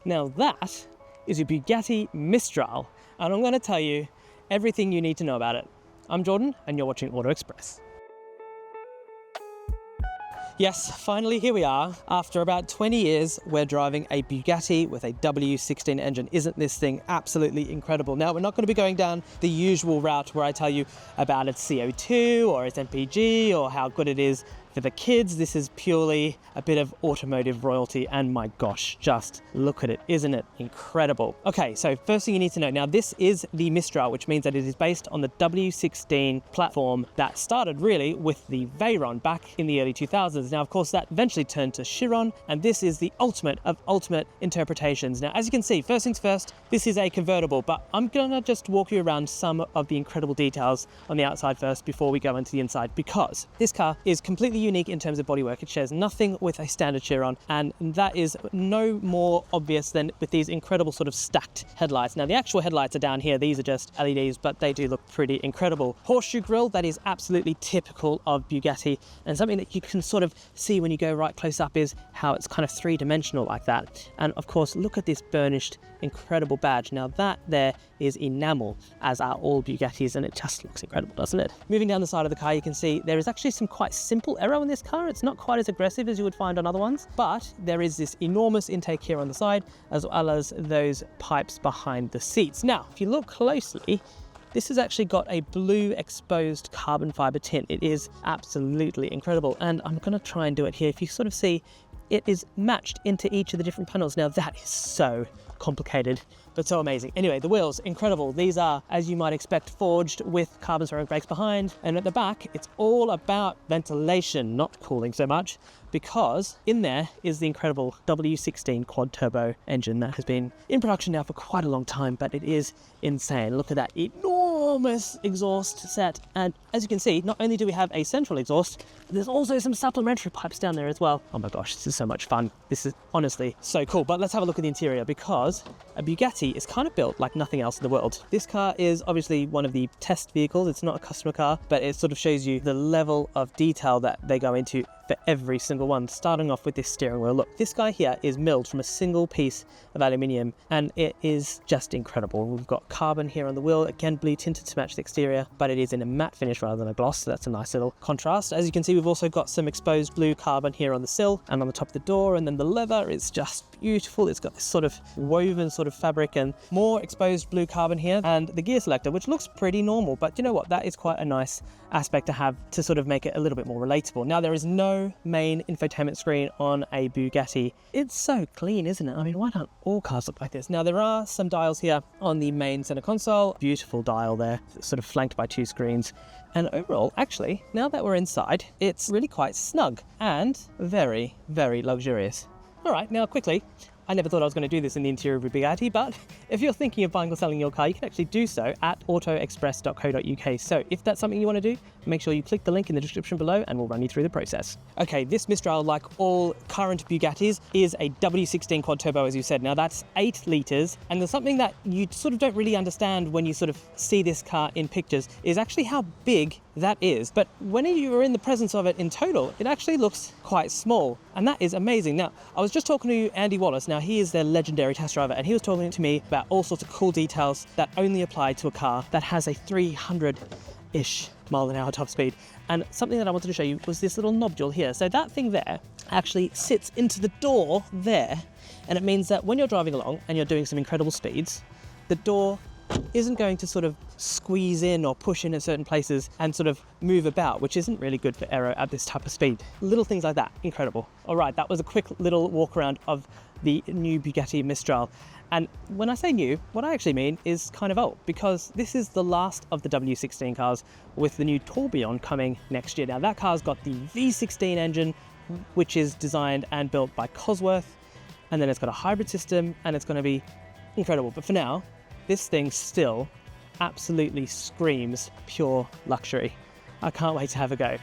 Now that is a Bugatti Mistral, and I'm going to tell you everything you need to know about it. I'm Jordan, and you're watching Auto Express. Yes, finally here we are. After about 20 years, we're driving a Bugatti with a W16 engine. Isn't this thing absolutely incredible? Now, we're not going to be going down the usual route where I tell you about its CO2 or its MPG or how good it is for the kids. This is purely a bit of automotive royalty, and my gosh, just look at it. Isn't it incredible? Okay, so first thing you need to know, now this is the Mistral, which means that it is based on the W16 platform that started really with the Veyron back in the early 2000s. Now, of course, that eventually turned to Chiron, and this is the ultimate of ultimate interpretations. Now, as you can see, first things first, this is a convertible, but I'm gonna just walk you around some of the incredible details on the outside first before we go into the inside, because this car is completely unique in terms of bodywork. It shares nothing with a standard Chiron, and that is no more obvious than with these incredible sort of stacked headlights. Now, the actual headlights are down here. These are just LEDs, but they do look pretty incredible. Horseshoe grille, that is absolutely typical of Bugatti, and something that you can sort of see when you go right close up is how it's kind of three-dimensional like that. And of course, look at this burnished incredible badge. Now that there is enamel, as are all Bugattis, and it just looks incredible, doesn't it? Moving down the side of the car, you can see there is actually some quite simple aero in this car. It's not quite as aggressive as you would find on other ones, but there is this enormous intake here on the side, as well as those pipes behind the seats. Now, if you look closely, this has actually got a blue exposed carbon fiber tint. It is absolutely incredible, and I'm going to try and do it here. If you sort of see, it is matched into each of the different panels. Now that is so complicated, but so amazing. Anyway, the wheels, incredible. These are, as you might expect, forged with carbon ceramic brakes behind, and at the back, it's all about ventilation, not cooling so much, because in there is the incredible W16 quad turbo engine that has been in production now for quite a long time, but it is insane. Look at that enormous exhaust set, and as you can see, not only do we have a central exhaust, there's also some supplementary pipes down there as well. Oh my gosh, this is so much fun. This is honestly so cool. But let's have a look at the interior, because a Bugatti is kind of built like nothing else in the world. This car is obviously one of the test vehicles. It's not a customer car, but it sort of shows you the level of detail that they go into for every single one, starting off with this steering wheel. Look, this guy here is milled from a single piece of aluminium, and it is just incredible. We've got carbon here on the wheel, again blue tinted to match the exterior, but it is in a matte finish rather than a gloss, so that's a nice little contrast. As you can see, we've also got some exposed blue carbon here on the sill and on the top of the door, and then the leather is just beautiful. It's got this sort of woven sort of fabric and more exposed blue carbon here, and the gear selector, which looks pretty normal, but you know what, that is quite a nice aspect to have to sort of make it a little bit more relatable. Now, there is no main infotainment screen on a Bugatti. It's so clean, isn't it? I mean, why don't all cars look like this? Now, there are some dials here on the main center console. Beautiful dial there, sort of flanked by two screens. And overall, actually, now that we're inside, it's really quite snug and very, very luxurious. All right, now quickly, I never thought I was going to do this in the interior of a Bugatti, but if you're thinking of buying or selling your car, you can actually do so at autoexpress.co.uk. So if that's something you want to do, make sure you click the link in the description below and we'll run you through the process. Okay, this Mistral, like all current Bugattis, is a W16 quad turbo, as you said. Now that's 8 litres, and there's something that you sort of don't really understand when you sort of see this car in pictures, is actually how big that is. But when you are in the presence of it in total, it actually looks quite small, and that is amazing. Now, I was just talking to Andy Wallace. Now, he is their legendary test driver, and he was talking to me about all sorts of cool details that only apply to a car that has a 300-ish mile-an-hour top speed. And something that I wanted to show you was this little nodule here. So that thing there actually sits into the door there, and it means that when you're driving along and you're doing some incredible speeds, the door isn't going to sort of squeeze in or push in at certain places and sort of move about, which isn't really good for aero at this type of speed. Little things like that, incredible. All right, that was a quick little walk around of the new Bugatti Mistral. And when I say new, what I actually mean is kind of old, because this is the last of the W16 cars, with the new Tourbillon coming next year. Now that car's got the V16 engine, which is designed and built by Cosworth, and then it's got a hybrid system, and it's going to be incredible. But for now, this thing still absolutely screams pure luxury. I can't wait to have a go.